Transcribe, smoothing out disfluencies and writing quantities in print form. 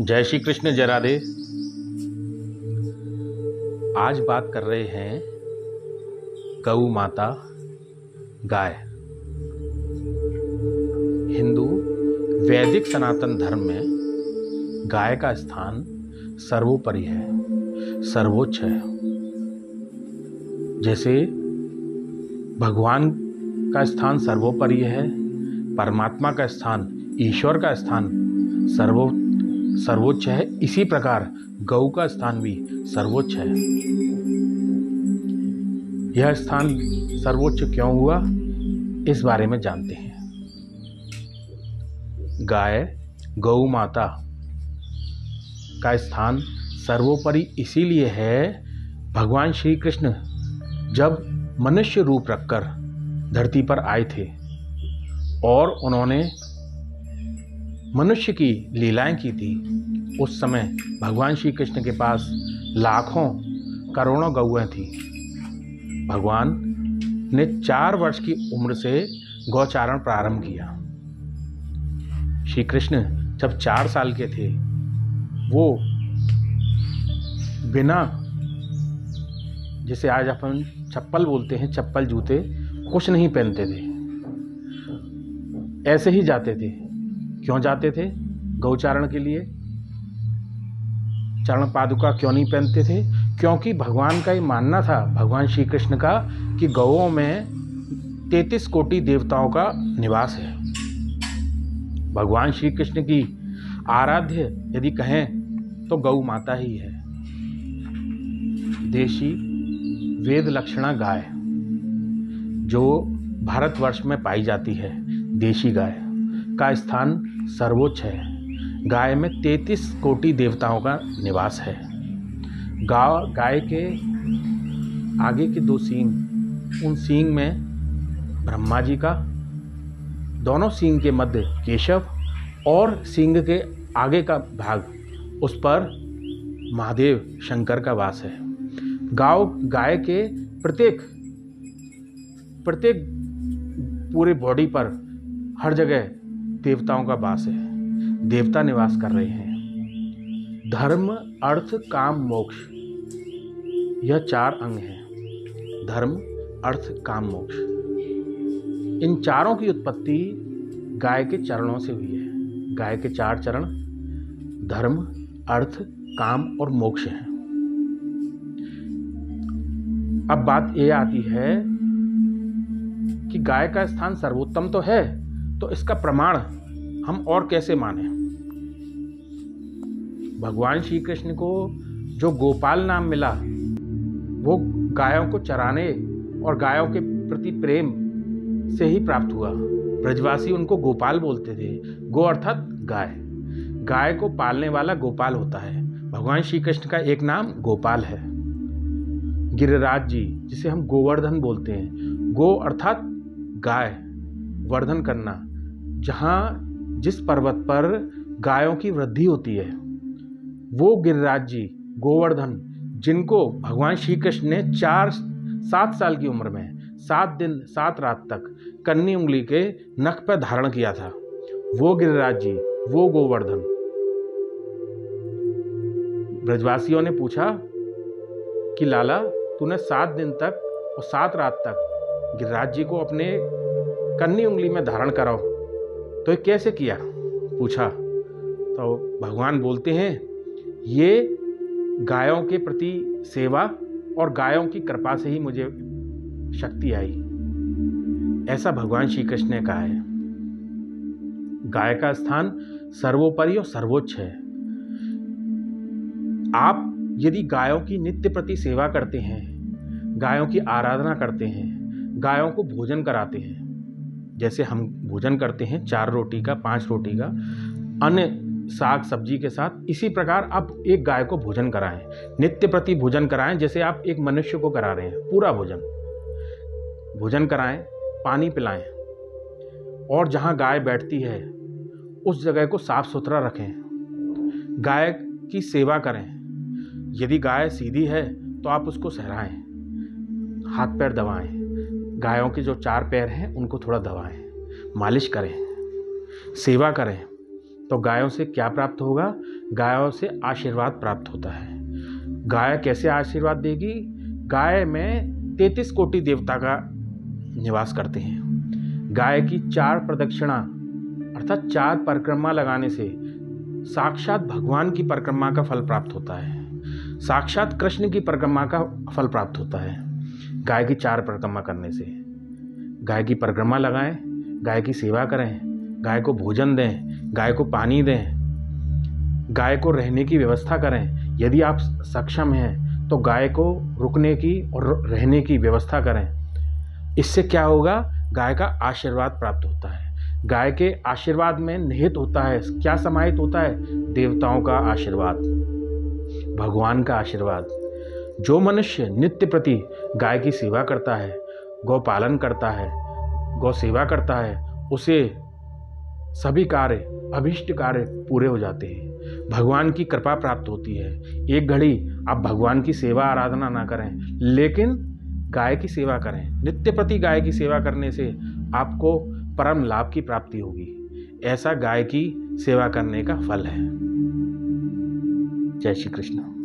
जय श्री कृष्ण, जय राधे। आज बात कर रहे हैं गौ माता, गाय। हिंदू वैदिक सनातन धर्म में गाय का स्थान सर्वोपरि है, सर्वोच्च है। जैसे भगवान का स्थान सर्वोपरि है, परमात्मा का स्थान, ईश्वर का स्थान सर्वोच्च है, इसी प्रकार गौ का स्थान भी सर्वोच्च है। यह स्थान सर्वोच्च क्यों हुआ, इस बारे में जानते हैं। गाय, गौ माता का स्थान सर्वोपरि इसीलिए है, भगवान श्री कृष्ण जब मनुष्य रूप रखकर धरती पर आए थे और उन्होंने मनुष्य की लीलाएं की थी, उस समय भगवान श्री कृष्ण के पास लाखों करोड़ों गौएं थी। भगवान ने 4 वर्ष की उम्र से गौचारण प्रारंभ किया। श्री कृष्ण जब 4 साल के थे, वो बिना, जिसे आज अपन चप्पल बोलते हैं, चप्पल जूते कुछ नहीं पहनते थे, ऐसे ही जाते थे। क्यों जाते थे? गौचारण के लिए। चरण पादुका क्यों नहीं पहनते थे? क्योंकि भगवान का ये मानना था, भगवान श्री कृष्ण का, कि गौओं में 33 कोटि देवताओं का निवास है। भगवान श्री कृष्ण की आराध्य यदि कहें तो गौ माता ही है। देशी वेद लक्षणा गाय जो भारतवर्ष में पाई जाती है, देशी गाय का स्थान सर्वोच्च है। गाय में 33 कोटि देवताओं का निवास है। गाय के आगे के 2 सींग, उन सींग में ब्रह्मा जी का, दोनों सींग के मध्य केशव, और सींग के आगे का भाग, उस पर महादेव शंकर का वास है। गाय के प्रत्येक पूरे बॉडी पर हर जगह देवताओं का वास है, देवता निवास कर रहे हैं। धर्म, अर्थ, काम, मोक्ष, यह 4 अंग हैं। धर्म, अर्थ, काम, मोक्ष, इन चारों की उत्पत्ति गाय के चरणों से हुई है। गाय के 4 चरण धर्म, अर्थ, काम और मोक्ष हैं। अब बात यह आती है कि गाय का स्थान सर्वोत्तम तो है, तो इसका प्रमाण हम और कैसे माने? भगवान श्री कृष्ण को जो गोपाल नाम मिला, वो गायों को चराने और गायों के प्रति प्रेम से ही प्राप्त हुआ। ब्रजवासी उनको गोपाल बोलते थे। गो अर्थात गाय, गाय को पालने वाला गोपाल होता है। भगवान श्री कृष्ण का एक नाम गोपाल है। गिरिराज जी, जिसे हम गोवर्धन बोलते हैं, गो अर्थात गाय, वर्धन करना। जहाँ जिस पर्वत पर गायों की वृद्धि होती है, वो गिरिराज जी, गोवर्धन, जिनको भगवान श्री कृष्ण ने 7 साल की उम्र में 7 दिन 7 रात तक कन्नी उंगली के नख पर धारण किया था, वो गिरिराज जी, वो गोवर्धन। ब्रजवासियों ने पूछा कि लाला, तूने 7 दिन तक और 7 रात तक गिरिराज जी को अपने कन्नी उंगली में धारण कराओ, तो ये कैसे किया? पूछा तो भगवान बोलते हैं, ये गायों के प्रति सेवा और गायों की कृपा से ही मुझे शक्ति आई। ऐसा भगवान श्री कृष्ण ने कहा है। गाय का स्थान सर्वोपरि और सर्वोच्च है। आप यदि गायों की नित्य प्रति सेवा करते हैं, गायों की आराधना करते हैं, गायों को भोजन कराते हैं, जैसे हम भोजन करते हैं 4 रोटी का, 5 रोटी का, अन्य साग सब्जी के साथ, इसी प्रकार आप एक गाय को भोजन कराएं, नित्य प्रति भोजन कराएं, जैसे आप एक मनुष्य को करा रहे हैं। पूरा भोजन कराएं, पानी पिलाएं, और जहां गाय बैठती है उस जगह को साफ सुथरा रखें। गाय की सेवा करें। यदि गाय सीधी है तो आप उसको सहराएं, हाथ पैर दबाएं। गायों के जो 4 पैर हैं उनको थोड़ा दबाएं, मालिश करें, सेवा करें, तो गायों से क्या प्राप्त होगा? गायों से आशीर्वाद प्राप्त होता है। गाय कैसे आशीर्वाद देगी? गाय में 33 कोटि देवता का निवास करते हैं। गाय की 4 प्रदक्षिणा अर्थात 4 परिक्रमा लगाने से साक्षात भगवान की परिक्रमा का फल प्राप्त होता है, साक्षात कृष्ण की परिक्रमा का फल प्राप्त होता है। गाय की 4 परिक्रमा करने से गाय की परिक्रमा लगाएं, गाय की सेवा करें, गाय को भोजन दें, गाय को पानी दें, गाय को रहने की व्यवस्था करें। यदि आप सक्षम हैं तो गाय को रुकने की और रहने की व्यवस्था करें। इससे क्या होगा? गाय का आशीर्वाद प्राप्त होता है। गाय के आशीर्वाद में निहित होता है, क्या समाहित होता है? देवताओं का आशीर्वाद, भगवान का आशीर्वाद। जो मनुष्य नित्य प्रति गाय की सेवा करता है, गौ पालन करता है, गौ सेवा करता है, उसे सभी कार्य, अभीष्ट कार्य पूरे हो जाते हैं, भगवान की कृपा प्राप्त होती है। एक घड़ी आप भगवान की सेवा आराधना ना करें, लेकिन गाय की सेवा करें। नित्य प्रति गाय की सेवा करने से आपको परम लाभ की प्राप्ति होगी। ऐसा गाय की सेवा करने का फल है। जय श्री कृष्ण।